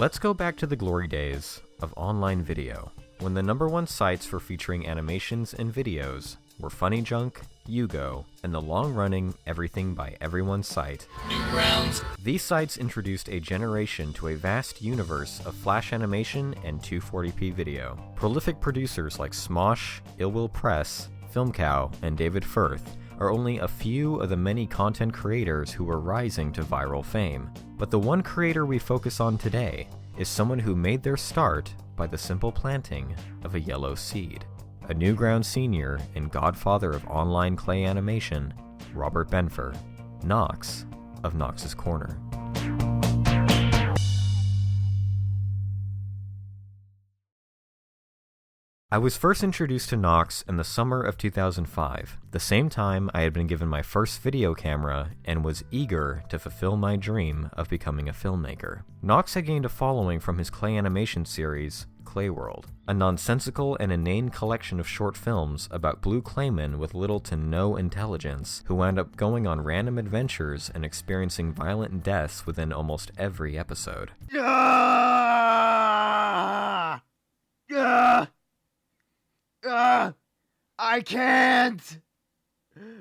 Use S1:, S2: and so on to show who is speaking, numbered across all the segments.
S1: Let's go back to the glory days of online video, when the #1 sites for featuring animations and videos were Funny Junk, Yugo, and the long-running Everything by Everyone site.
S2: Newgrounds.
S1: These sites introduced a generation to a vast universe of flash animation and 240p video. Prolific producers like Smosh, Ill Will Press, FilmCow, and David Firth are only a few of the many content creators who are rising to viral fame. But the one creator we focus on today is someone who made their start by the simple planting of a yellow seed. A Newgrounds senior and godfather of online clay animation, Robert Benfer, Knox of Knox's Corner. I was first introduced to Knox in the summer of 2005, the same time I had been given my first video camera and was eager to fulfill my dream of becoming a filmmaker. Knox had gained a following from his clay animation series, Klay World, a nonsensical and inane collection of short films about blue claymen with little to no intelligence who wound up going on random adventures and experiencing violent deaths within almost every episode.
S3: I can't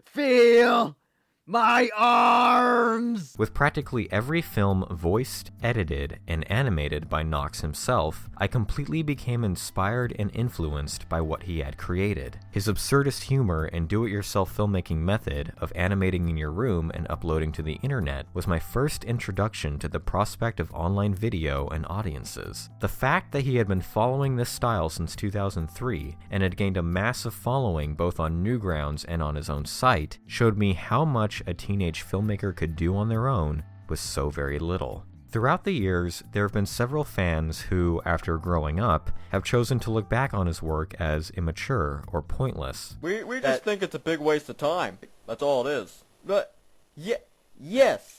S3: feel my arms!
S1: With practically every film voiced, edited, and animated by Knox himself, I completely became inspired and influenced by what he had created. His absurdist humor and do-it-yourself filmmaking method of animating in your room and uploading to the internet was my first introduction to the prospect of online video and audiences. The fact that he had been following this style since 2003 and had gained a massive following both on Newgrounds and on his own site showed me how much a teenage filmmaker could do on their own with so very little. Throughout the years, there have been several fans who, after growing up, have chosen to look back on his work as immature or pointless.
S4: We just think it's a big waste of time. That's all it is. But, yes.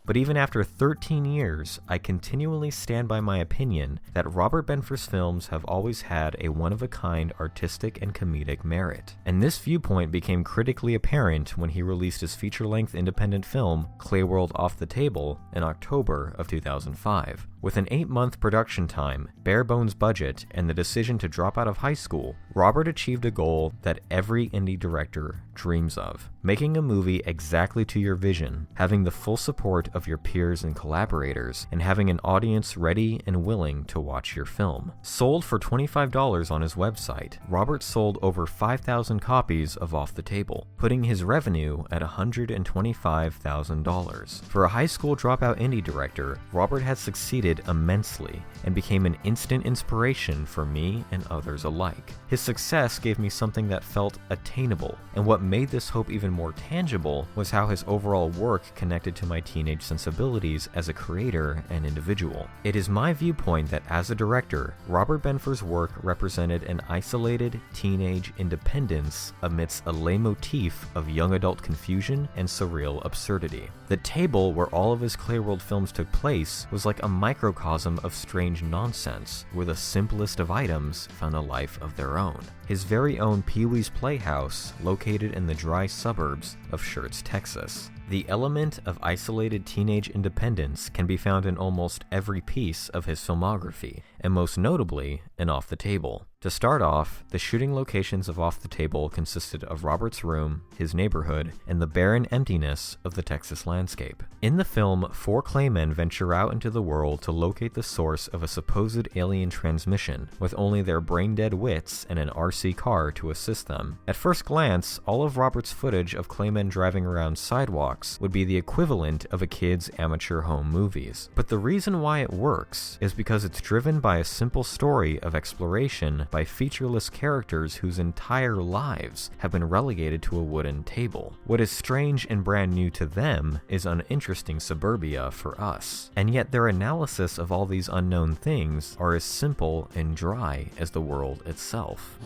S1: But even after 13 years, I continually stand by my opinion that Robert Benfer's films have always had a one-of-a-kind artistic and comedic merit. And this viewpoint became critically apparent when he released his feature-length independent film, Klay World Off the Table, in October of 2005. With an 8-month production time, bare-bones budget, and the decision to drop out of high school, Robert achieved a goal that every indie director dreams of: making a movie exactly to your vision, having the full support of your peers and collaborators, and having an audience ready and willing to watch your film. Sold for $25 on his website, Robert sold over 5,000 copies of Off the Table, putting his revenue at $125,000. For a high school dropout indie director, Robert had succeeded immensely and became an instant inspiration for me and others alike. His success gave me something that felt attainable, and what made this hope even more tangible was how his overall work connected to my teenage sensibilities as a creator and individual. It is my viewpoint that as a director, Robert Benfer's work represented an isolated teenage independence amidst a leitmotif of young adult confusion and surreal absurdity. The table where all of his Klay World films took place was like a microcosm of strange nonsense, where the simplest of items found a life of their own. His very own Pee-wee's Playhouse, located in the dry suburbs of Schertz, Texas. The element of isolated teenage independence can be found in almost every piece of his filmography, and most notably in Off the Table. To start off, the shooting locations of Off the Table consisted of Robert's room, his neighborhood, and the barren emptiness of the Texas landscape. In the film, 4 claymen venture out into the world to locate the source of a supposed alien transmission, with only their brain-dead wits and an RC car to assist them. At first glance, all of Robert's footage of claymen driving around sidewalks would be the equivalent of a kid's amateur home movies. But the reason why it works is because it's driven by a simple story of exploration by featureless characters whose entire lives have been relegated to a wooden table. What is strange and brand new to them is uninteresting suburbia for us. And yet their analysis of all these unknown things are as simple and dry as the world itself.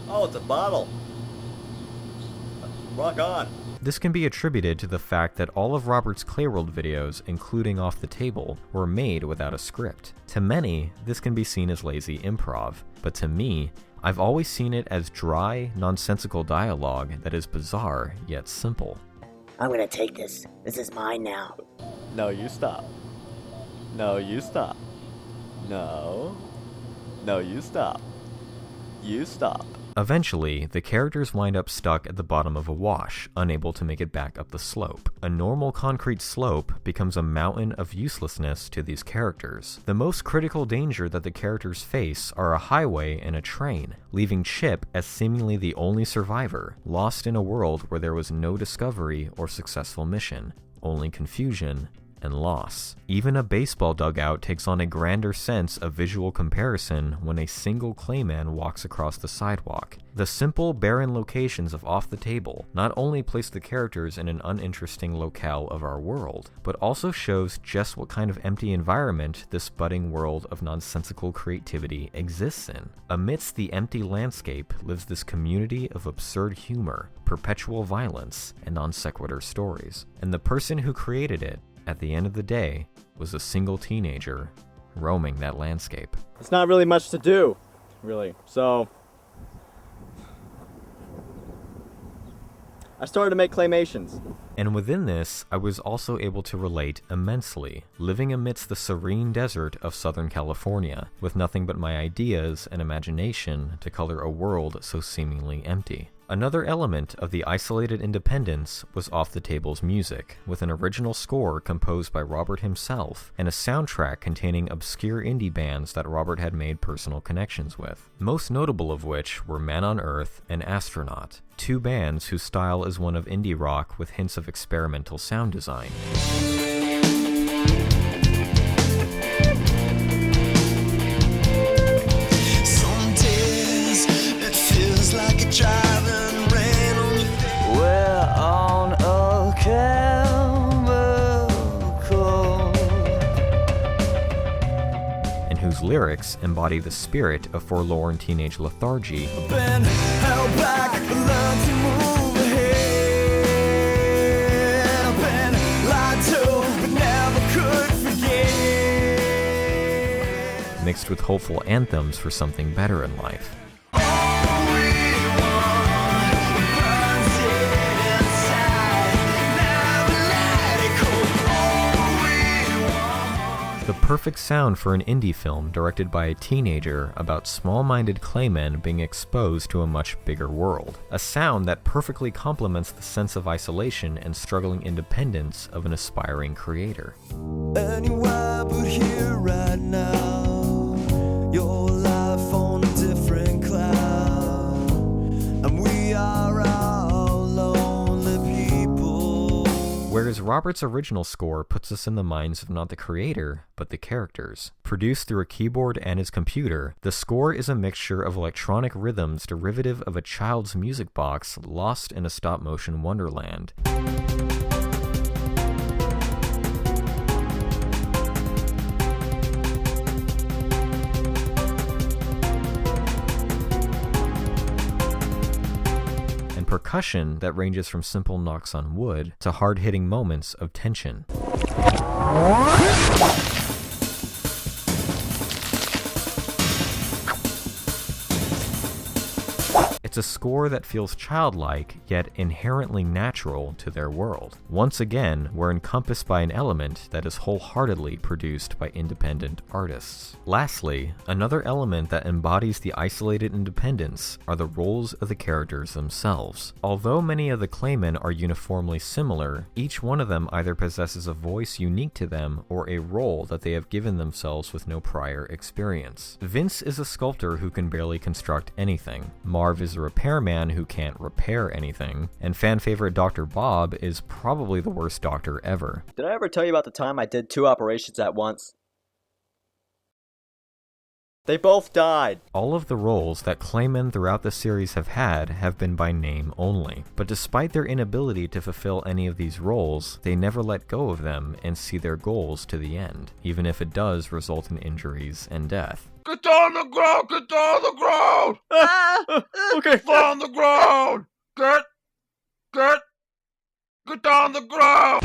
S4: Oh, it's a bottle. Rock on.
S1: This can be attributed to the fact that all of Robert's Klay World videos, including Off the Table, were made without a script. To many, this can be seen as lazy improv, but to me, I've always seen it as dry, nonsensical dialogue that is bizarre yet simple.
S5: I'm gonna take this. This is mine now.
S4: No, you stop. No, you stop.
S2: No. No, you stop. You stop.
S1: Eventually, the characters wind up stuck at the bottom of a wash, unable to make it back up the slope. A normal concrete slope becomes a mountain of uselessness to these characters. The most critical danger that the characters face are a highway and a train, leaving Chip as seemingly the only survivor, lost in a world where there was no discovery or successful mission, only confusion and loss. Even a baseball dugout takes on a grander sense of visual comparison when a single Clayman walks across the sidewalk. The simple, barren locations of Off the Table not only place the characters in an uninteresting locale of our world, but also shows just what kind of empty environment this budding world of nonsensical creativity exists in. Amidst the empty landscape lives this community of absurd humor, perpetual violence, and non sequitur stories. And the person who created it, at the end of the day, was a single teenager roaming that landscape.
S2: It's not really much to do, really. So I started to make claymations.
S1: And within this, I was also able to relate immensely, living amidst the serene desert of Southern California, with nothing but my ideas and imagination to color a world so seemingly empty. Another element of the isolated independence was Off the Table's music, with an original score composed by Robert himself, and a soundtrack containing obscure indie bands that Robert had made personal connections with, most notable of which were Man on Earth and Astronaut, two bands whose style is one of indie rock with hints of experimental sound design.
S5: Some days it feels like a driving rain on your face. We're on a chemical.
S1: And whose lyrics embody the spirit of forlorn teenage lethargy.
S5: Been held back, learned to move ahead. I've been lied to, but never could forget.
S1: Mixed with hopeful anthems for something better in life.
S5: All we want burns it inside. Never let it go. All we want.
S1: The perfect sound for an indie film directed by a teenager about small-minded claymen being exposed to a much bigger world. A sound that perfectly complements the sense of isolation and struggling independence of an aspiring creator.
S5: Anywhere but here right now. Your life on a different cloud. And we are all lonely people.
S1: Whereas Robert's original score puts us in the minds of not the creator, but the characters. Produced through a keyboard and his computer, the score is a mixture of electronic rhythms derivative of a child's music box lost in a stop-motion wonderland. Percussion that ranges from simple knocks on wood to hard-hitting moments of tension. It's a score that feels childlike, yet inherently natural to their world. Once again, we're encompassed by an element that is wholeheartedly produced by independent artists. Lastly, another element that embodies the isolated independence are the roles of the characters themselves. Although many of the Claymen are uniformly similar, each one of them either possesses a voice unique to them or a role that they have given themselves with no prior experience. Vince is a sculptor who can barely construct anything. Marv is a repairman who can't repair anything, and fan favorite Dr. Bob is probably the worst doctor ever.
S2: Did I ever tell you about the time I did 2 operations at once? They both died.
S1: All of the roles that Claymen throughout the series have been by name only, but despite their inability to fulfill any of these roles, they never let go of them and see their goals to the end, even if it does result in injuries and death.
S3: Get on the ground! Get on the ground!
S2: Okay.
S3: Get on the ground! Get on the ground!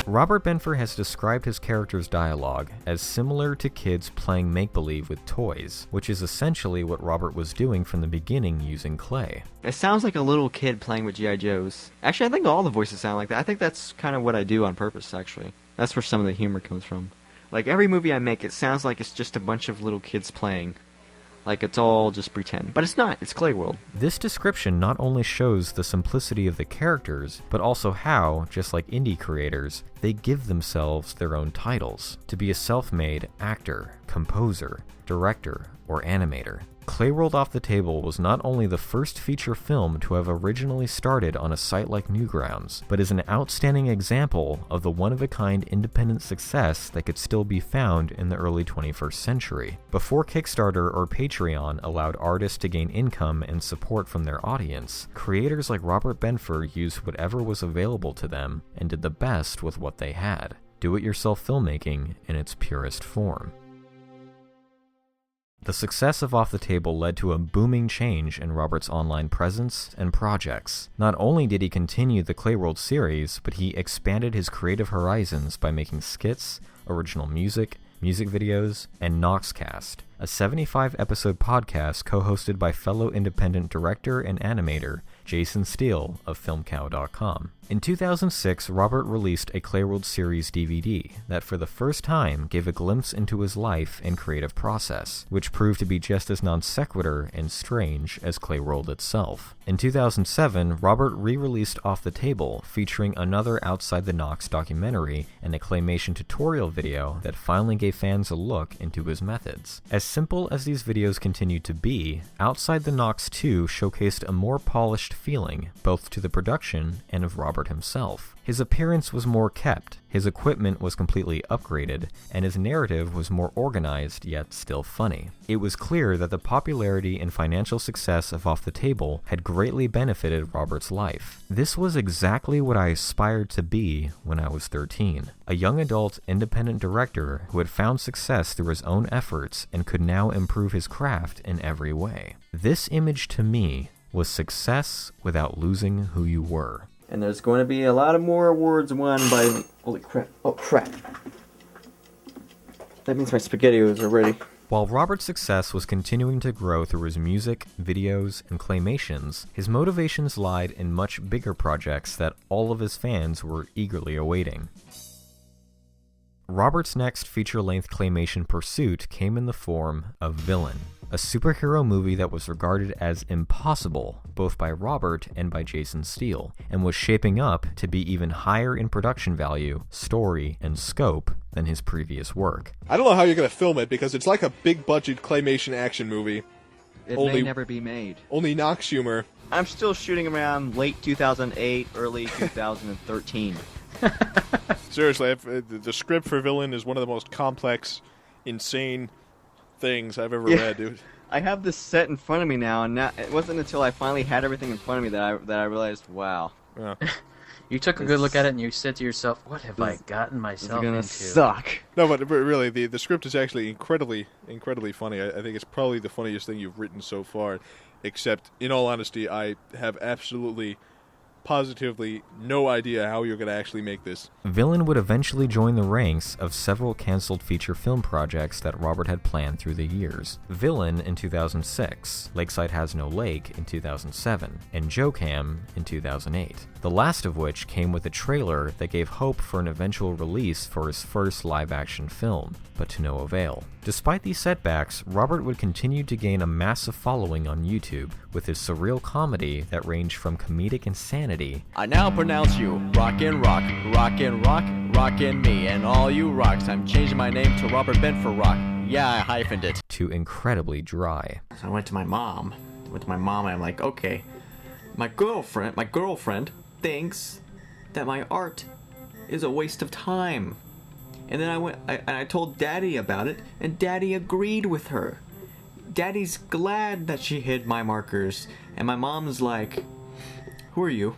S1: Robert Benfer has described his character's dialogue as similar to kids playing make-believe with toys, which is essentially what Robert was doing from the beginning using clay.
S6: It sounds like a little kid playing with G.I. Joes. Actually, I think all the voices sound like that. I think that's kind of what I do on purpose, actually. That's where some of the humor comes from. Like, every movie I make, it sounds like it's just a bunch of little kids playing. Like, it's all just pretend. But it's not. It's Klay World.
S1: This description not only shows the simplicity of the characters, but also how, just like indie creators, they give themselves their own titles. To be a self-made actor, composer, director, or animator. Klay World Off the Table was not only the first feature film to have originally started on a site like Newgrounds, but is an outstanding example of the one-of-a-kind independent success that could still be found in the early 21st century. Before Kickstarter or Patreon allowed artists to gain income and support from their audience, creators like Robert Benfer used whatever was available to them and did the best with what they had. Do-it-yourself filmmaking in its purest form. The success of Off the Table led to a booming change in Robert's online presence and projects. Not only did he continue the Klay World series, but he expanded his creative horizons by making skits, original music videos, and Knox Cast, a 75-episode podcast co-hosted by fellow independent director and animator Jason Steele of filmcow.com. In 2006, Robert released a Klay World series DVD that for the first time gave a glimpse into his life and creative process, which proved to be just as non sequitur and strange as Klay World itself. In 2007, Robert re-released Off the Table, featuring another Outside the Knox documentary and a claymation tutorial video that finally gave fans a look into his methods. As simple as these videos continue to be, Outside the Knox 2 showcased a more polished feeling, both to the production and of Robert himself. His appearance was more kept, his equipment was completely upgraded, and his narrative was more organized yet still funny. It was clear that the popularity and financial success of Off the Table had greatly benefited Robert's life. This was exactly what I aspired to be when I was 13. A young adult independent director who had found success through his own efforts and could now improve his craft in every way. This image to me was success without losing who you were.
S6: And there's going to be a lot of more awards won by me. Holy crap. Oh, crap. That means my SpaghettiOs are ready.
S1: While Robert's success was continuing to grow through his music, videos, and claymations, his motivations lied in much bigger projects that all of his fans were eagerly awaiting. Robert's next feature-length claymation pursuit came in the form of Villain, a superhero movie that was regarded as impossible both by Robert and by Jason Steele, and was shaping up to be even higher in production value, story, and scope than his previous work.
S7: I don't know how you're going to film it, because it's like a big-budget claymation action movie.
S6: It may never be made.
S7: Only Knox humor.
S6: I'm still shooting around late 2008, early 2013.
S7: Seriously, the script for Villain is one of the most complex, insane things I've ever read, dude.
S6: I have this set in front of me now, and it wasn't until I finally had everything in front of me that I realized, wow.
S7: Yeah.
S8: You took a good look at it and you said to yourself, what have I gotten myself into?
S6: This is gonna suck.
S7: No, but really, the script is actually incredibly funny. I think it's probably the funniest thing you've written so far, except, in all honesty, I have absolutely, positively no idea how you're going to actually make this.
S1: Villain would eventually join the ranks of several cancelled feature film projects that Robert had planned through the years. Villain in 2006, Lakeside Has No Lake in 2007, and Jokam in 2008. The last of which came with a trailer that gave hope for an eventual release for his first live-action film, but to no avail. Despite these setbacks, Robert would continue to gain a massive following on YouTube, with his surreal comedy that ranged from comedic insanity,
S2: I now pronounce you rockin' rock, rockin' rock, rockin' me, and all you rocks. I'm changing my name to Robert Benfer Rock. Yeah, I hyphened it.
S1: to incredibly dry.
S6: So I went to my mom, and I'm like, okay, my girlfriend thinks that my art is a waste of time. And then I told Daddy about it, and Daddy agreed with her. Daddy's glad that she hid my markers, and my mom's like, who are you?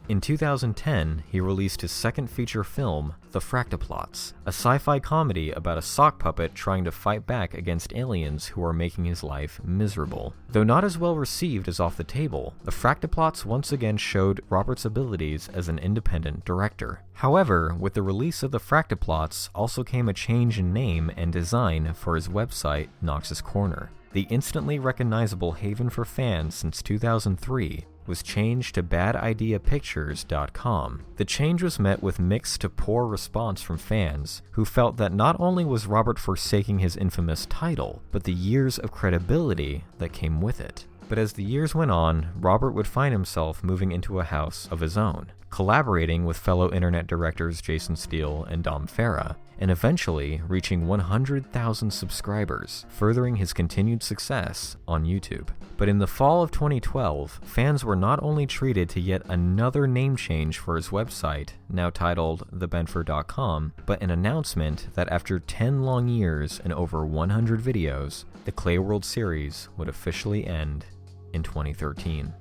S1: In 2010, he released his second feature film, The Fractaplots, a sci-fi comedy about a sock puppet trying to fight back against aliens who are making his life miserable. Though not as well received as Off the Table, The Fractaplots once again showed Robert's abilities as an independent director. However, with the release of The Fractaplots also came a change in name and design for his website, Knox's Corner. The instantly recognizable haven for fans since 2003, was changed to badideapictures.com. The change was met with mixed to poor response from fans, who felt that not only was Robert forsaking his infamous title, but the years of credibility that came with it. But as the years went on, Robert would find himself moving into a house of his own, collaborating with fellow internet directors Jason Steele and Dom Farah, and eventually reaching 100,000 subscribers, furthering his continued success on YouTube. But in the fall of 2012, fans were not only treated to yet another name change for his website, now titled thebenfer.com, but an announcement that after 10 long years and over 100 videos, the Klay World series would officially end in 2013.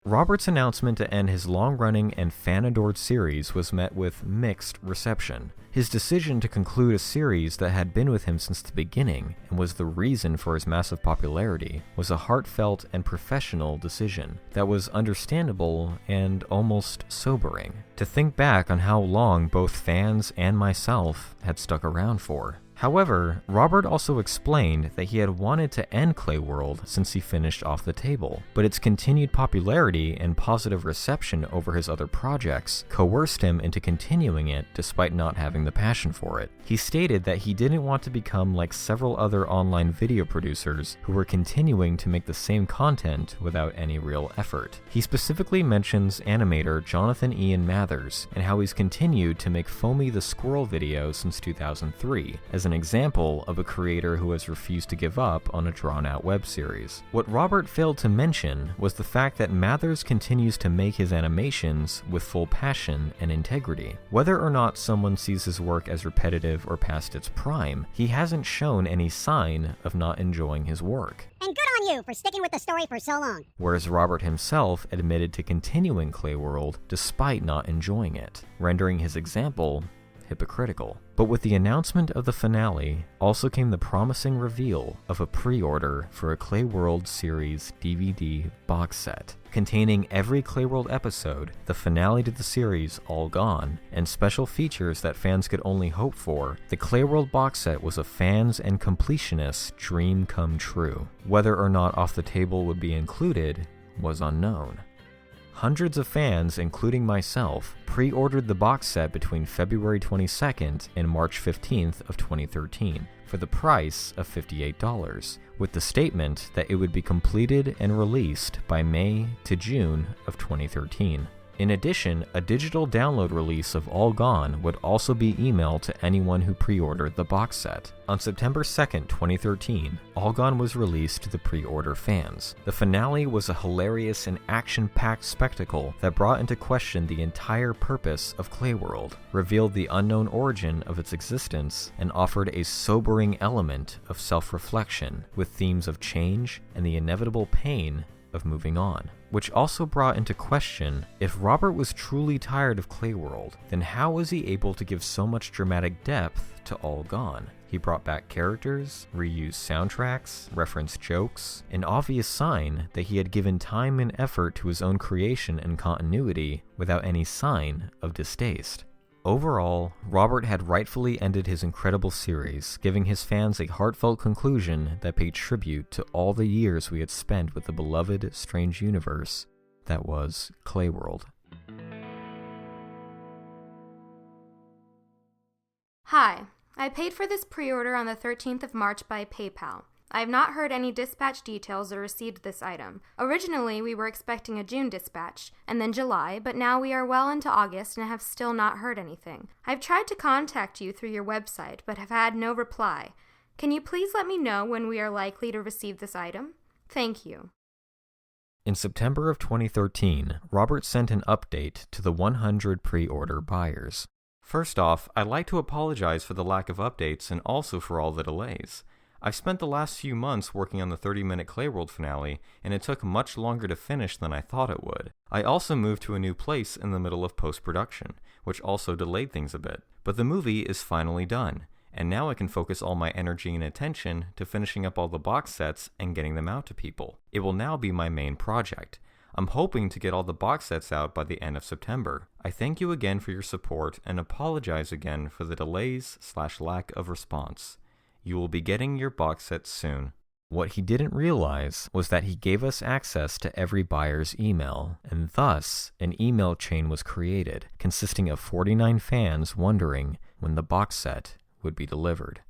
S1: Robert's announcement to end his long-running and fan-adored series was met with mixed reception. His decision to conclude a series that had been with him since the beginning and was the reason for his massive popularity was a heartfelt and professional decision that was understandable and almost sobering. To think back on how long both fans and myself had stuck around for. However, Robert also explained that he had wanted to end Klay World since he finished Off the Table, but its continued popularity and positive reception over his other projects coerced him into continuing it despite not having the passion for it. He stated that he didn't want to become like several other online video producers who were continuing to make the same content without any real effort. He specifically mentions animator Jonathan Ian Mathers and how he's continued to make Foamy the Squirrel videos since 2003, as an example of a creator who has refused to give up on a drawn-out web series. What Robert failed to mention was the fact that Mathers continues to make his animations with full passion and integrity. Whether or not someone sees his work as repetitive or past its prime, he hasn't shown any sign of not enjoying his work.
S9: And good on you for sticking with the story for so long.
S1: Whereas Robert himself admitted to continuing Klay World despite not enjoying it, rendering his example hypocritical. But with the announcement of the finale also came the promising reveal of a pre-order for a Klay World series DVD box set. Containing every Klay World episode, the finale to the series All Gone, and special features that fans could only hope for, the Klay World box set was a fans and completionists' dream come true. Whether or not Off the Table would be included was unknown. Hundreds of fans, including myself, pre-ordered the box set between February 22nd and March 15th of 2013 for the price of $58, with the statement that it would be completed and released by May to June of 2013. In addition, a digital download release of All Gone would also be emailed to anyone who pre-ordered the box set. On September 2nd, 2013, All Gone was released to the pre-order fans. The finale was a hilarious and action-packed spectacle that brought into question the entire purpose of Klay World, revealed the unknown origin of its existence, and offered a sobering element of self-reflection with themes of change and the inevitable pain of moving on, which also brought into question if Robert was truly tired of Klay World, then how was he able to give so much dramatic depth to All Gone? He brought back characters, reused soundtracks, referenced jokes, an obvious sign that he had given time and effort to his own creation and continuity without any sign of distaste. Overall, Robert had rightfully ended his incredible series, giving his fans a heartfelt conclusion that paid tribute to all the years we had spent with the beloved strange universe that was Klay World.
S10: Hi, I paid for this pre-order on the 13th of March by PayPal. I have not heard any dispatch details or received this item. Originally, we were expecting a June dispatch, and then July, but now we are well into August and have still not heard anything. I've tried to contact you through your website, but have had no reply. Can you please let me know when we are likely to receive this item? Thank you.
S1: In September of 2013, Robert sent an update to the 100 pre-order buyers. First off, I'd like to apologize for the lack of updates and also for all the delays. I've spent the last few months working on the 30-minute Klay World finale, and it took much longer to finish than I thought it would. I also moved to a new place in the middle of post-production, which also delayed things a bit. But the movie is finally done, and now I can focus all my energy and attention to finishing up all the box sets and getting them out to people. It will now be my main project. I'm hoping to get all the box sets out by the end of September. I thank you again for your support and apologize again for the delays/lack of response. You will be getting your box set soon. What he didn't realize was that he gave us access to every buyer's email, and thus an email chain was created consisting of 49 fans wondering when the box set would be delivered.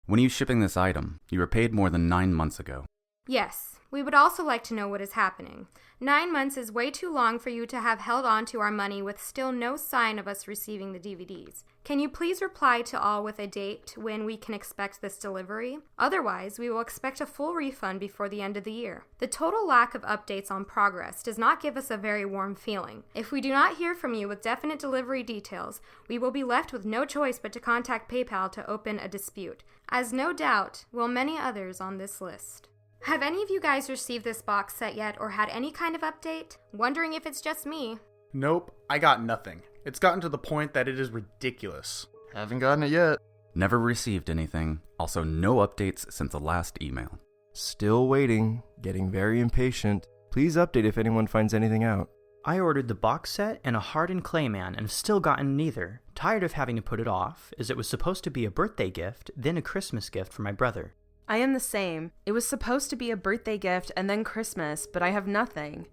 S11: When are you shipping this item? You were paid more than 9 months ago.
S10: Yes, we would also like to know what is happening. 9 months is way too long for you to have held on to our money with still no sign of us receiving the DVDs. Can you please reply to all with a date when we can expect this delivery? Otherwise, we will expect a full refund before the end of the year. The total lack of updates on progress does not give us a very warm feeling. If we do not hear from you with definite delivery details, we will be left with no choice but to contact PayPal to open a dispute, as no doubt will many others on this list. Have any of you guys received this box set yet or had any kind of update? Wondering if it's just me.
S12: Nope, I got nothing. It's gotten to the point that it is ridiculous.
S13: Haven't gotten it yet.
S11: Never received anything. Also, no updates since the last email.
S13: Still waiting. Getting very impatient. Please update if anyone finds anything out.
S14: I ordered the box set and a hardened Clayman and have still gotten neither. Tired of having to put it off, as it was supposed to be a birthday gift, then a Christmas gift for my brother.
S15: I am the same. It was supposed to be a birthday gift and then Christmas, but I have nothing.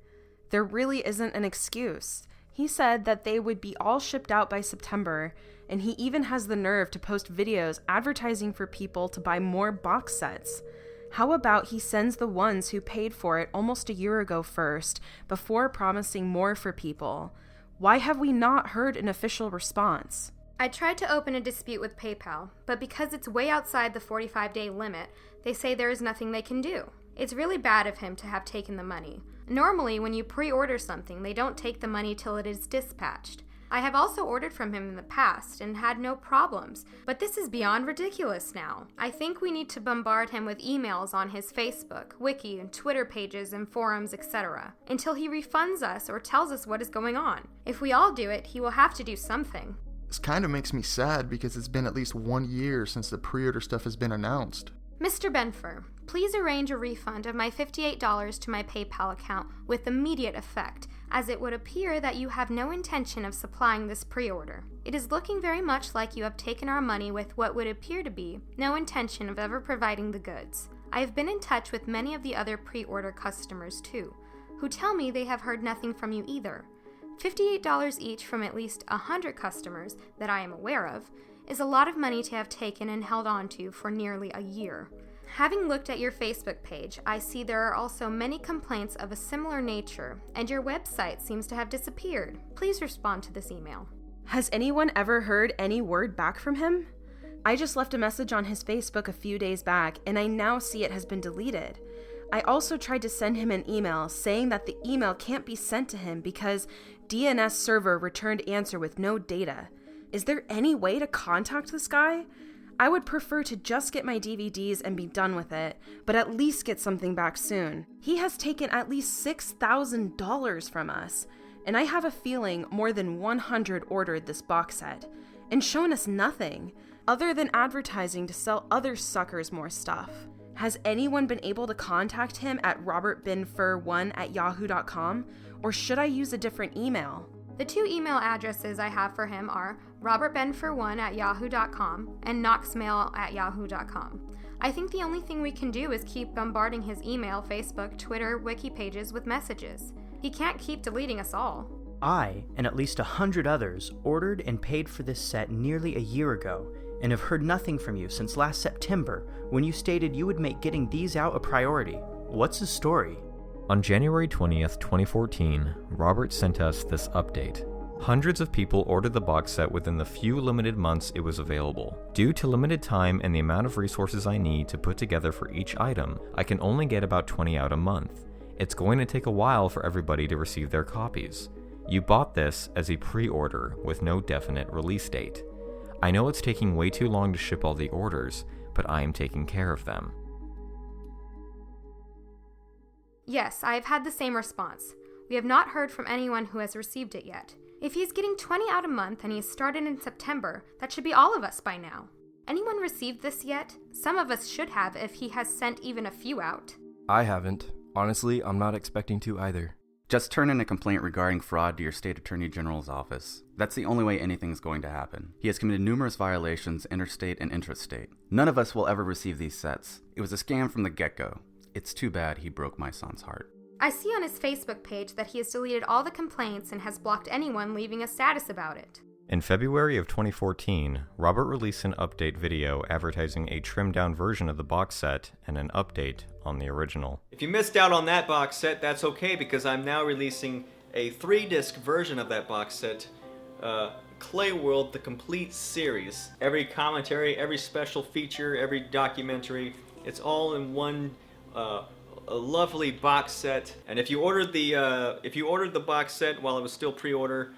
S15: There really isn't an excuse. He said that they would be all shipped out by September, and he even has the nerve to post videos advertising for people to buy more box sets. How about he sends the ones who paid for it almost a year ago first, before promising more for people? Why have we not heard an official response?
S10: I tried to open a dispute with PayPal, but because it's way outside the 45-day limit, they say there is nothing they can do. It's really bad of him to have taken the money. Normally, when you pre-order something, they don't take the money till it is dispatched. I have also ordered from him in the past and had no problems, but this is beyond ridiculous now. I think we need to bombard him with emails on his Facebook, Wiki, and Twitter pages and forums, etc., until he refunds us or tells us what is going on. If we all do it, he will have to do something.
S13: This kind of makes me sad because it's been at least 1 year since the pre-order stuff has been announced.
S10: Mr. Benfer, please arrange a refund of my $58 to my PayPal account with immediate effect, as it would appear that you have no intention of supplying this pre-order. It is looking very much like you have taken our money with what would appear to be no intention of ever providing the goods. I have been in touch with many of the other pre-order customers too, who tell me they have heard nothing from you either. $58 each from at least 100 customers that I am aware of is a lot of money to have taken and held on to for nearly a year. Having looked at your Facebook page, I see there are also many complaints of a similar nature, and your website seems to have disappeared. Please respond to this email.
S15: Has anyone ever heard any word back from him? I just left a message on his Facebook a few days back, and I now see it has been deleted. I also tried to send him an email saying that the email can't be sent to him because DNS server returned answer with no data. Is there any way to contact this guy? I would prefer to just get my DVDs and be done with it, but at least get something back soon. He has taken at least $6,000 from us, and I have a feeling more than 100 ordered this box set, and shown us nothing, other than advertising to sell other suckers more stuff. Has anyone been able to contact him at robertbenfer1@yahoo.com, or should I use a different email?
S10: The two email addresses I have for him are robertbenfer1@yahoo.com and knoxmail@yahoo.com. I think the only thing we can do is keep bombarding his email, Facebook, Twitter, Wiki pages with messages. He can't keep deleting us all.
S14: I, and at least 100 others, ordered and paid for this set nearly a year ago, and have heard nothing from you since last September, when you stated you would make getting these out a priority. What's the story?
S1: On January 20th, 2014, Robert sent us this update. Hundreds of people ordered the box set within the few limited months it was available. Due to limited time and the amount of resources I need to put together for each item, I can only get about 20 out a month. It's going to take a while for everybody to receive their copies. You bought this as a pre-order with no definite release date. I know it's taking way too long to ship all the orders, but I am taking care of them.
S10: Yes, I have had the same response. We have not heard from anyone who has received it yet. If he's getting 20 out a month and he started in September, that should be all of us by now. Anyone received this yet? Some of us should have if he has sent even a few out.
S13: I haven't. Honestly, I'm not expecting to either.
S11: Just turn in a complaint regarding fraud to your state attorney general's office. That's the only way anything's going to happen. He has committed numerous violations, interstate and intrastate. None of us will ever receive these sets. It was a scam from the get-go. It's too bad he broke my son's heart.
S10: I see on his Facebook page that he has deleted all the complaints and has blocked anyone leaving a status about it.
S1: In February of 2014, Robert released an update video advertising a trimmed-down version of the box set and an update on the original.
S6: If you missed out on that box set, that's okay, because I'm now releasing a 3-disc version of that box set, Klay World, the complete series. Every commentary, every special feature, every documentary, it's all in one a lovely box set. And if you ordered the box set while it was still pre-order,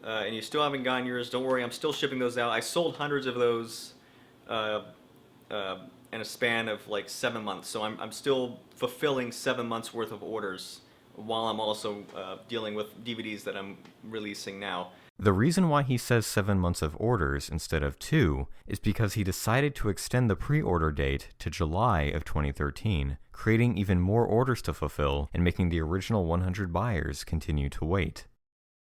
S6: and you still haven't gotten yours, don't worry, I'm still shipping those out. I sold hundreds of those in a span of like 7 months, so I'm still fulfilling 7 months worth of orders while I'm also dealing with DVDs that I'm releasing now.
S1: The reason why he says 7 months of orders instead of 2 is because he decided to extend the pre-order date to July of 2013, creating even more orders to fulfill and making the original 100 buyers continue to wait.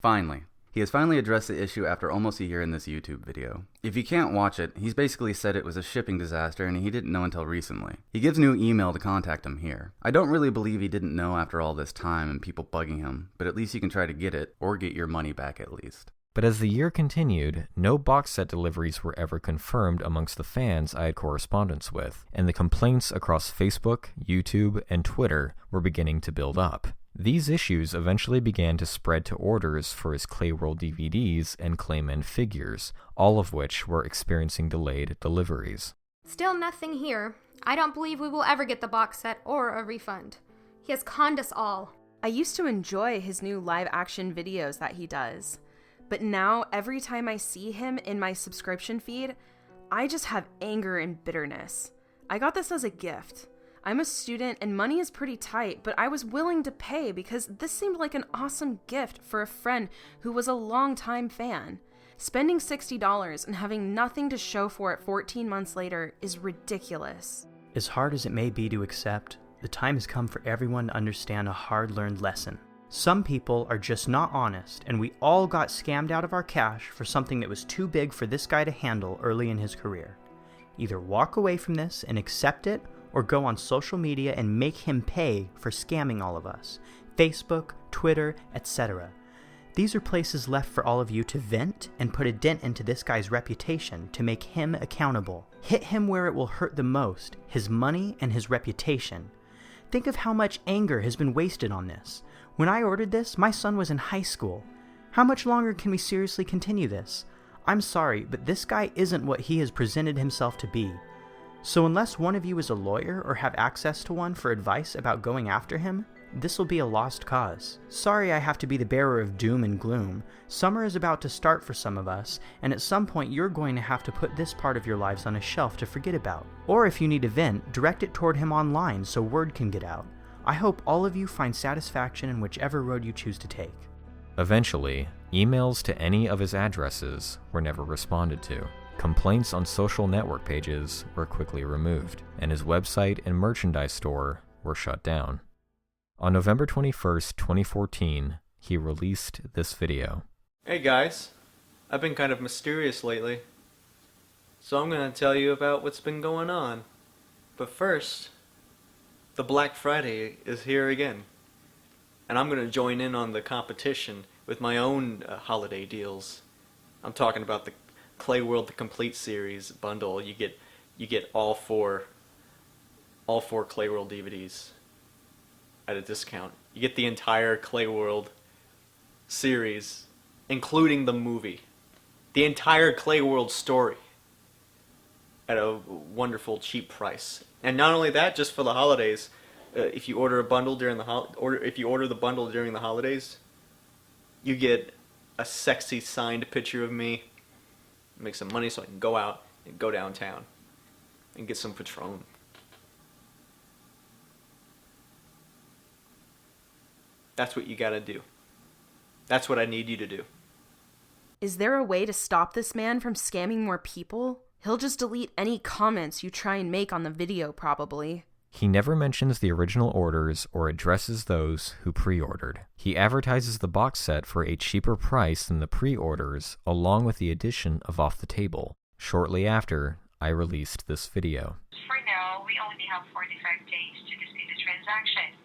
S11: Finally. He has finally addressed the issue after almost a year in this YouTube video. If you can't watch it, he's basically said it was a shipping disaster and he didn't know until recently. He gives new email to contact him here. I don't really believe he didn't know after all this time and people bugging him, but at least you can try to get it, or get your money back at least.
S1: But as the year continued, no box set deliveries were ever confirmed amongst the fans I had correspondence with, and the complaints across Facebook, YouTube, and Twitter were beginning to build up. These issues eventually began to spread to orders for his Klay World DVDs and Clayman figures, all of which were experiencing delayed deliveries.
S10: Still nothing here. I don't believe we will ever get the box set or a refund. He has conned us all.
S15: I used to enjoy his new live-action videos that he does, but now every time I see him in my subscription feed, I just have anger and bitterness. I got this as a gift. I'm a student and money is pretty tight, but I was willing to pay because this seemed like an awesome gift for a friend who was a longtime fan. Spending $60 and having nothing to show for it 14 months later is ridiculous.
S14: As hard as it may be to accept, the time has come for everyone to understand a hard-learned lesson. Some people are just not honest, and we all got scammed out of our cash for something that was too big for this guy to handle early in his career. Either walk away from this and accept it, or go on social media and make him pay for scamming all of us. Facebook, Twitter, etc. These are places left for all of you to vent and put a dent into this guy's reputation to make him accountable. Hit him where it will hurt the most, his money and his reputation. Think of how much anger has been wasted on this. When I ordered this, my son was in high school. How much longer can we seriously continue this? I'm sorry, but this guy isn't what he has presented himself to be. So unless one of you is a lawyer or have access to one for advice about going after him, this will be a lost cause. Sorry I have to be the bearer of doom and gloom. Summer is about to start for some of us, and at some point you're going to have to put this part of your lives on a shelf to forget about. Or if you need a vent, direct it toward him online so word can get out. I hope all of you find satisfaction in whichever road you choose to take.
S1: Eventually, emails to any of his addresses were never responded to. Complaints on social network pages were quickly removed, and his website and merchandise store were shut down. On November 21st, 2014, he released this video.
S6: Hey guys, I've been kind of mysterious lately, so I'm going to tell you about what's been going on. But first, the Black Friday is here again, and I'm going to join in on the competition with my own holiday deals. I'm talking about the Klay World, the complete series bundle. You get all four Klay World DVDs at a discount. You get the entire Klay World series, including the movie, the entire Klay World story, at a wonderful cheap price. And not only that, just for the holidays, if you order a bundle during the bundle during the holidays, you get a sexy signed picture of me. Make some money so I can go out and go downtown and get some Patron. That's what you gotta do. That's what I need you to do.
S15: Is there a way to stop this man from scamming more people? He'll just delete any comments you try and make on the video, probably.
S1: He never mentions the original orders or addresses those who pre-ordered. He advertises the box set for a cheaper price than the pre-orders, along with the addition of Off the Table. Shortly after, I released this video.
S16: For now, we only have 45 days to dispute the transaction.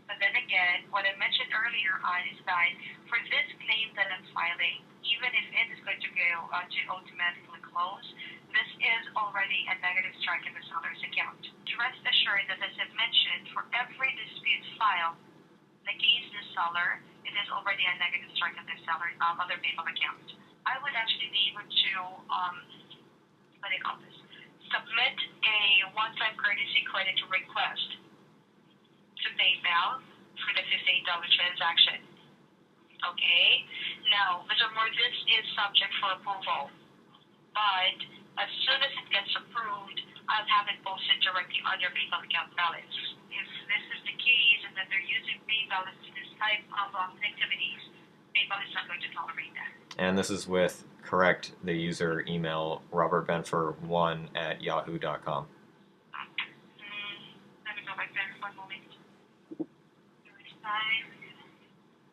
S16: But then again, what I mentioned earlier on is that for this claim that I'm filing, even if it is going to go to automatically close, this is already a negative strike in the seller's account. Rest assured that, as I've mentioned, for every dispute filed against the seller, it is already a negative strike on their other PayPal account. I would actually be able to, submit a one-time courtesy credit request to PayPal for the $58 transaction. Okay? Now, Mr. Moore, this is subject for approval. But as soon as it gets approved, I'll have it posted directly on your PayPal account balance. If this is the case and that they're using PayPal as this type of activities, PayPal is not going to tolerate that.
S1: And this is with correct the user email robertbenfer1@yahoo.com.
S16: Let me go back there for 1 moment.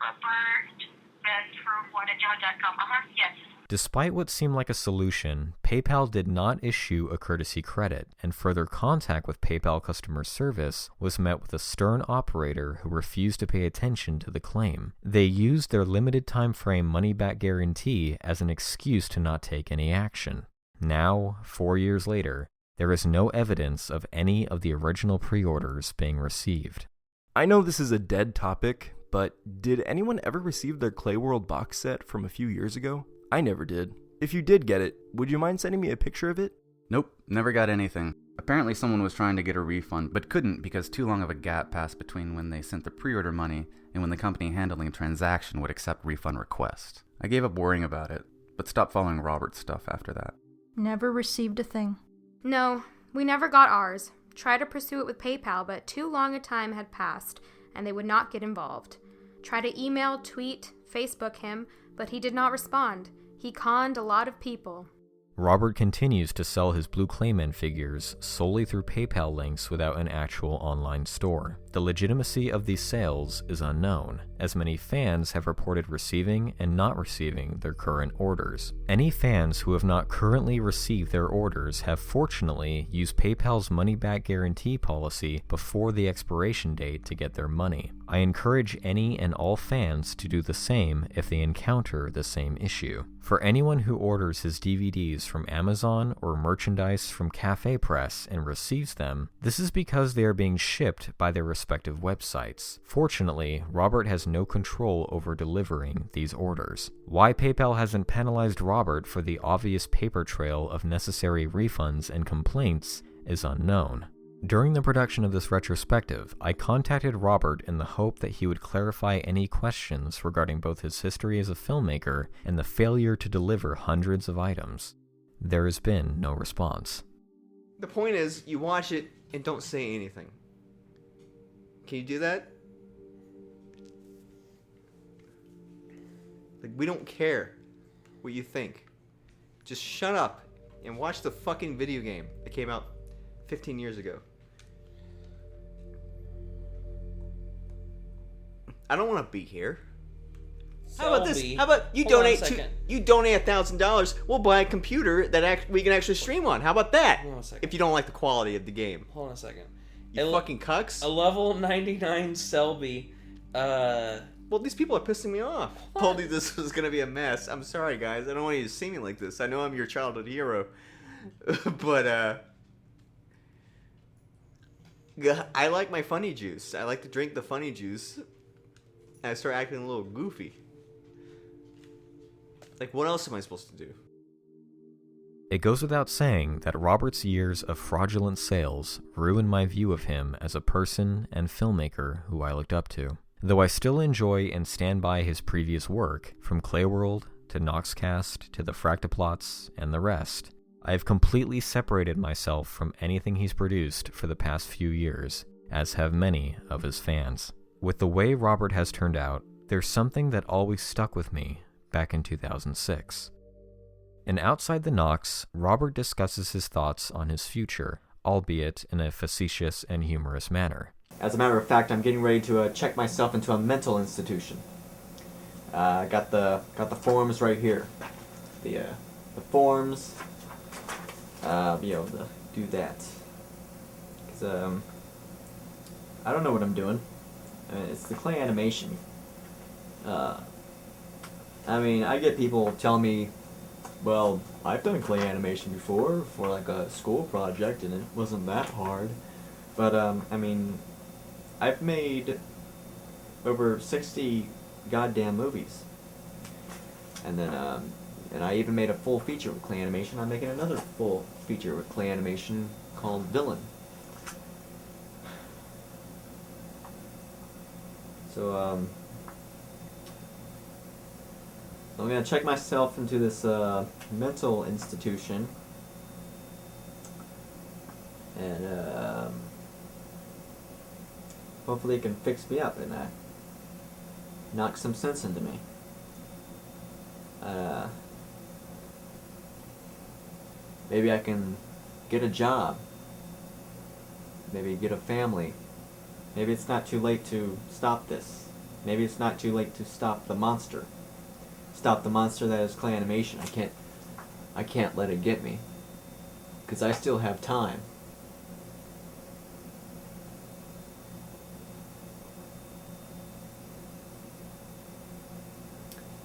S16: robertbenfer1@yahoo.com. Yes.
S1: Despite what seemed like a solution, PayPal did not issue a courtesy credit, and further contact with PayPal customer service was met with a stern operator who refused to pay attention to the claim. They used their limited time frame money-back guarantee as an excuse to not take any action. Now, 4 years later, there is no evidence of any of the original pre-orders being received.
S17: I know this is a dead topic, but did anyone ever receive their Klay World box set from a few years ago? I never did. If you did get it, would you mind sending me a picture of it?
S11: Nope, never got anything. Apparently someone was trying to get a refund, but couldn't because too long of a gap passed between when they sent the pre-order money and when the company handling the transaction would accept refund requests. I gave up worrying about it, but stopped following Robert's stuff after that.
S18: Never received a thing.
S10: No, we never got ours. Tried to pursue it with PayPal, but too long a time had passed, and they would not get involved. Tried to email, tweet, Facebook him, but he did not respond. He conned a lot of people.
S1: Robert continues to sell his Blue Clayman figures solely through PayPal links without an actual online store. The legitimacy of these sales is unknown, as many fans have reported receiving and not receiving their current orders. Any fans who have not currently received their orders have fortunately used PayPal's money-back guarantee policy before the expiration date to get their money. I encourage any and all fans to do the same if they encounter the same issue. For anyone who orders his DVDs from Amazon or merchandise from Cafe Press and receives them, this is because they are being shipped by their respective websites. Fortunately, Robert has no control over delivering these orders. Why PayPal hasn't penalized Robert for the obvious paper trail of necessary refunds and complaints is unknown. During the production of this retrospective, I contacted Robert in the hope that he would clarify any questions regarding both his history as a filmmaker and the failure to deliver hundreds of items. There has been no response.
S6: The point is, you watch it and don't say anything. Can you do that? Like, we don't care what you think. Just shut up and watch the fucking video game that came out 15 years ago. I don't want to be here. How about this? How about you donate $1,000? We'll buy a computer that we can actually stream on. How about that?
S19: Hold on a second.
S6: If you don't like the quality of the game.
S19: Hold on a second.
S6: You fucking cucks.
S19: A level 99 Selby.
S6: Well, these people are pissing me off. I told you this was gonna be a mess. I'm sorry, guys. I don't want you to see me like this. I know I'm your childhood hero, but I like my funny juice. I like to drink the funny juice. And I start acting a little goofy. Like, what else am I supposed to do?
S1: It goes without saying that Robert's years of fraudulent sales ruined my view of him as a person and filmmaker who I looked up to. Though I still enjoy and stand by his previous work, from Klay World to Knoxcast to the Fractaplots and the rest, I have completely separated myself from anything he's produced for the past few years, as have many of his fans. With the way Robert has turned out, there's something that always stuck with me back in 2006. In Outside the Knox, Robert discusses his thoughts on his future. albeit in a facetious and humorous manner.
S6: As a matter of fact, I'm getting ready to check myself into a mental institution. Got the forms right here. The forms. Be able to do that. 'Cause I don't know what I'm doing. It's the Klay animation. I get people telling me, well, I've done Klay animation before for like a school project and it wasn't that hard. But I've made over 60 goddamn movies. And then and I even made a full feature with Klay animation. I'm making another full feature with Klay animation called Villain. So I'm gonna check myself into this mental institution, and hopefully it can fix me up and knock some sense into me. Maybe I can get a job. Maybe get a family. Maybe it's not too late to stop this. Maybe it's not too late to stop the monster. Stop the monster that is Klay animation. I can't let it get me. 'Cause I still have time.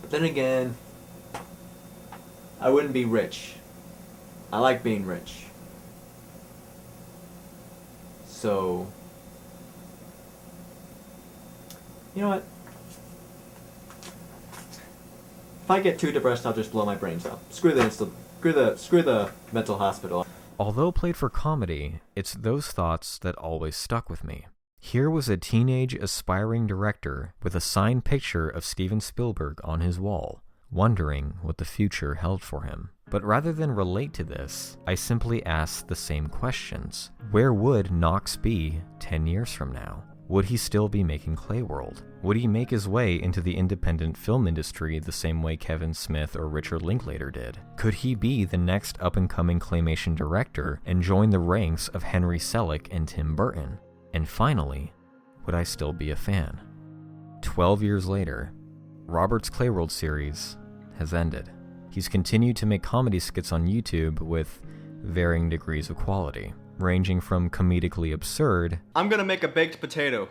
S6: But then again, I wouldn't be rich. I like being rich. So, you know what? If I get too depressed, I'll just blow my brains out. Screw the mental hospital.
S1: Although played for comedy, it's those thoughts that always stuck with me. Here was a teenage aspiring director with a signed picture of Steven Spielberg on his wall, wondering what the future held for him. But rather than relate to this, I simply asked the same questions. Where would Knox be 10 years from now? Would he still be making Klay World? Would he make his way into the independent film industry the same way Kevin Smith or Richard Linklater did? Could he be the next up-and-coming claymation director and join the ranks of Henry Selick and Tim Burton? And finally, would I still be a fan? 12 years later, Robert's Klay World series has ended. He's continued to make comedy skits on YouTube with varying degrees of quality, ranging from comedically absurd
S4: I'm gonna make a baked potato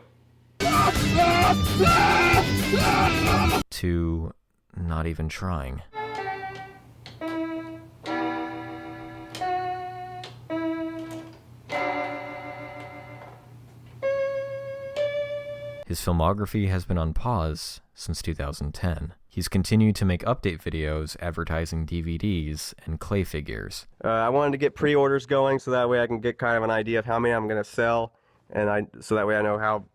S1: to not even trying. His filmography has been on pause since 2010. He's continued to make update videos advertising DVDs and clay figures.
S20: I wanted to get pre-orders going so that way I can get kind of an idea of how many I'm going to sell, and so that way I know how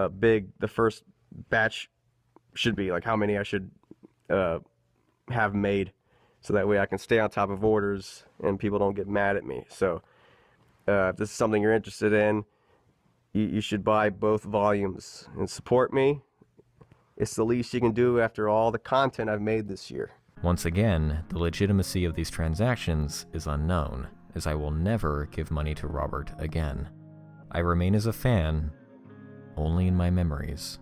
S20: big the first batch should be, like how many I should have made, so that way I can stay on top of orders and people don't get mad at me. So if this is something you're interested in, you should buy both volumes and support me. It's the least you can do after all the content I've made this year.
S1: Once again, the legitimacy of these transactions is unknown, as I will never give money to Robert again. I remain as a fan, only in my memories.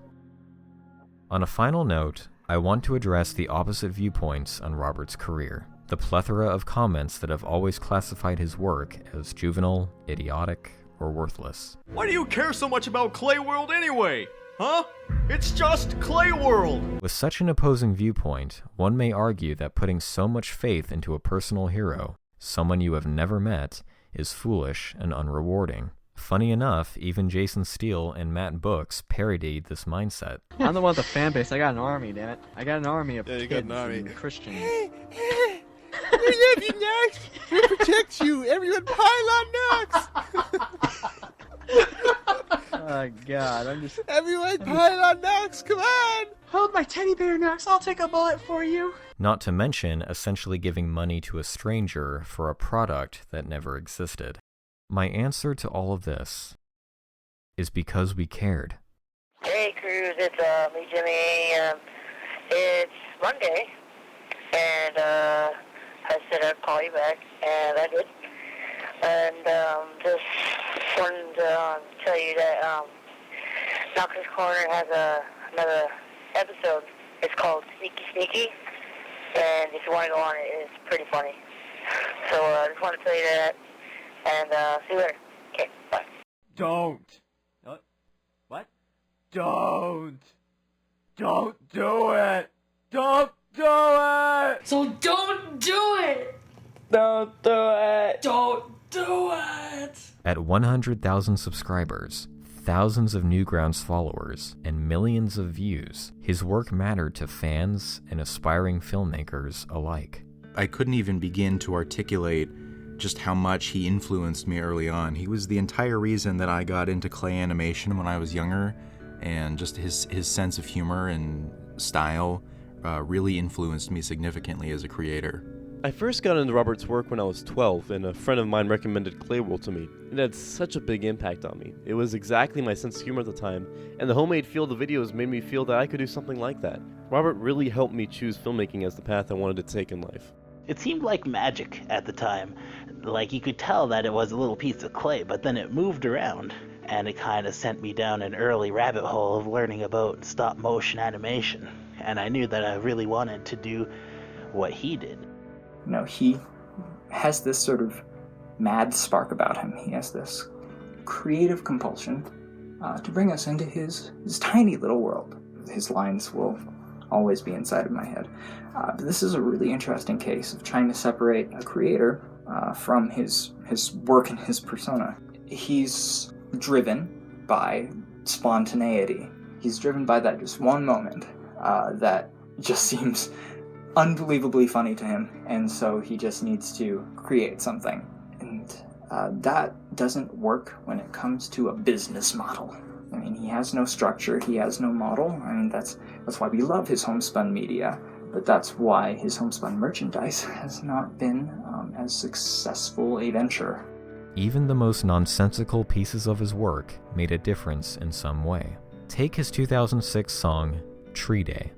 S1: On a final note, I want to address the opposite viewpoints on Robert's career. The plethora of comments that have always classified his work as juvenile, idiotic, or worthless.
S3: Why do you care so much about Klay World anyway? Huh? It's just Klay World!
S1: With such an opposing viewpoint, one may argue that putting so much faith into a personal hero, someone you have never met, is foolish and unrewarding. Funny enough, even Jason Steele and Matt Books parodied this mindset.
S2: I'm the one with the fan base. I got an army, damn it. I got an army of
S7: you
S2: kids
S7: got an army.
S2: and Christians.
S3: We love you, Knox! We'll protect you! Everyone pile on Knox!
S2: Oh, God, I'm just...
S3: Everyone pile on Knox, come on!
S19: Hold my teddy bear, Knox. I'll take a bullet for you.
S1: Not to mention essentially giving money to a stranger for a product that never existed. My answer to all of this is because we cared.
S21: Hey, Cruz, it's me, Jimmy. It's Monday, and I said I'd call you back, and I did. And just wanted to tell you that Knox's Corner has another episode. It's called Sneaky Sneaky, and if you want to go on it, it's pretty funny. So I just want to tell you that, and see you later. Okay, bye.
S5: Don't. What? Don't do it. Don't do it.
S19: So don't do it.
S5: Don't do it.
S19: Don't do it.
S1: At 100,000 subscribers, thousands of Newgrounds followers, and millions of views, his work mattered to fans and aspiring filmmakers alike.
S22: I couldn't even begin to articulate just how much he influenced me early on. He was the entire reason that I got into clay animation when I was younger, and just his sense of humor and style really influenced me significantly as a creator.
S23: I first got into Robert's work when I was 12, and a friend of mine recommended Klay World to me. It had such a big impact on me. It was exactly my sense of humor at the time, and the homemade feel of the videos made me feel that I could do something like that. Robert really helped me choose filmmaking as the path I wanted to take in life.
S24: It seemed like magic at the time. Like you could tell that it was a little piece of clay, but then it moved around. And it kind of sent me down an early rabbit hole of learning about stop motion animation. And I knew that I really wanted to do what he did.
S25: You know, he has this sort of mad spark about him. He has this creative compulsion to bring us into his tiny little world. His lines will always be inside of my head. But this is a really interesting case of trying to separate a creator from his work and his persona. He's driven by spontaneity. He's driven by that just one moment that just seems unbelievably funny to him, and so he just needs to create something. And that doesn't work when it comes to a business model. I mean, he has no structure, he has no model. I mean, that's why we love his homespun media, but that's why his homespun merchandise has not been as successful a venture.
S1: Even the most nonsensical pieces of his work made a difference in some way. Take his 2006 song, Tree Day.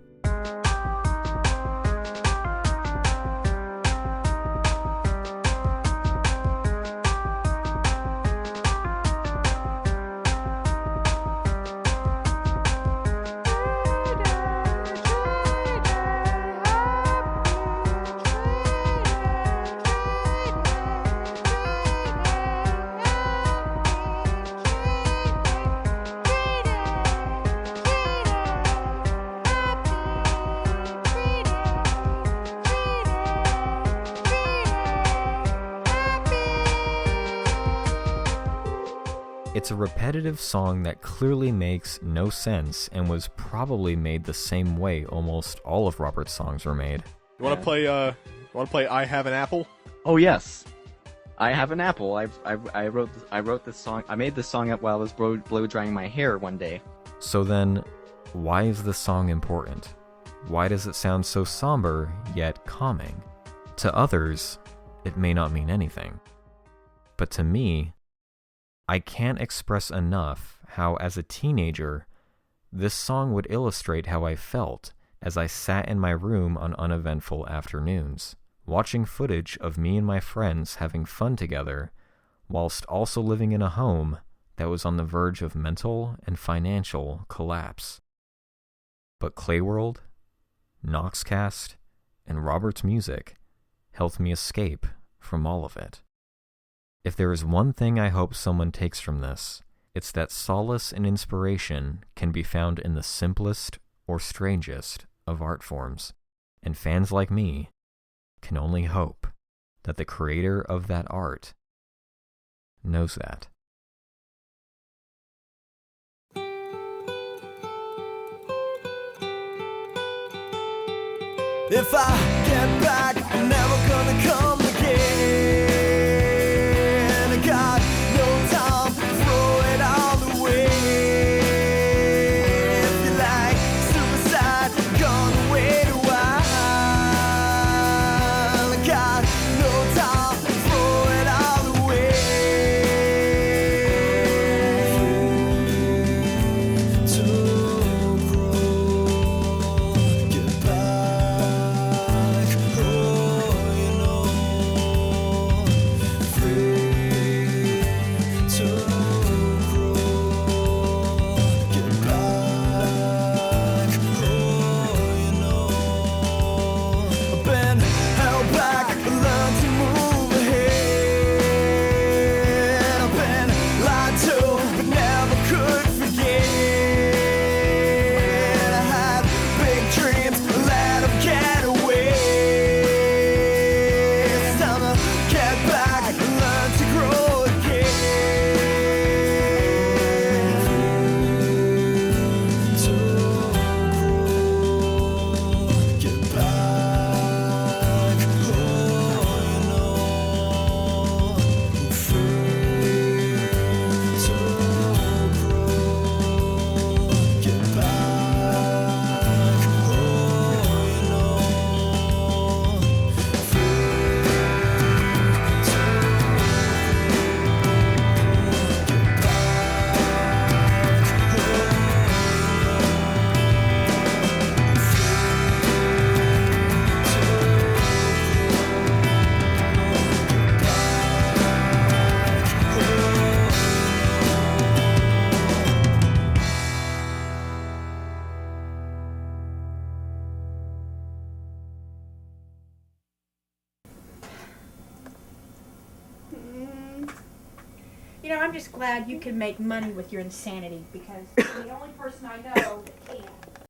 S1: It's a repetitive song that clearly makes no sense and was probably made the same way almost all of Robert's songs were made.
S7: You want to play I Have an Apple?
S2: Oh yes, I have an apple. I wrote this song. I made this song up while I was blow drying my hair one day.
S1: So then, why is this song important? Why does it sound so somber yet calming? To others, it may not mean anything. But to me, I can't express enough how, as a teenager, this song would illustrate how I felt as I sat in my room on uneventful afternoons, watching footage of me and my friends having fun together, whilst also living in a home that was on the verge of mental and financial collapse. But Klay World, Knoxcast, and Robert's music helped me escape from all of it. If there is one thing I hope someone takes from this, it's that solace and inspiration can be found in the simplest or strangest of art forms, and fans like me can only hope that the creator of that art knows that.
S26: If I get back, I'm never gonna come again. I got no time to throw it all away. If you like suicide, gonna wait a while. I got no time to throw it all away. To grow, get back home.
S8: know, I'm just glad you can make money with your insanity because you're the only person I know that can.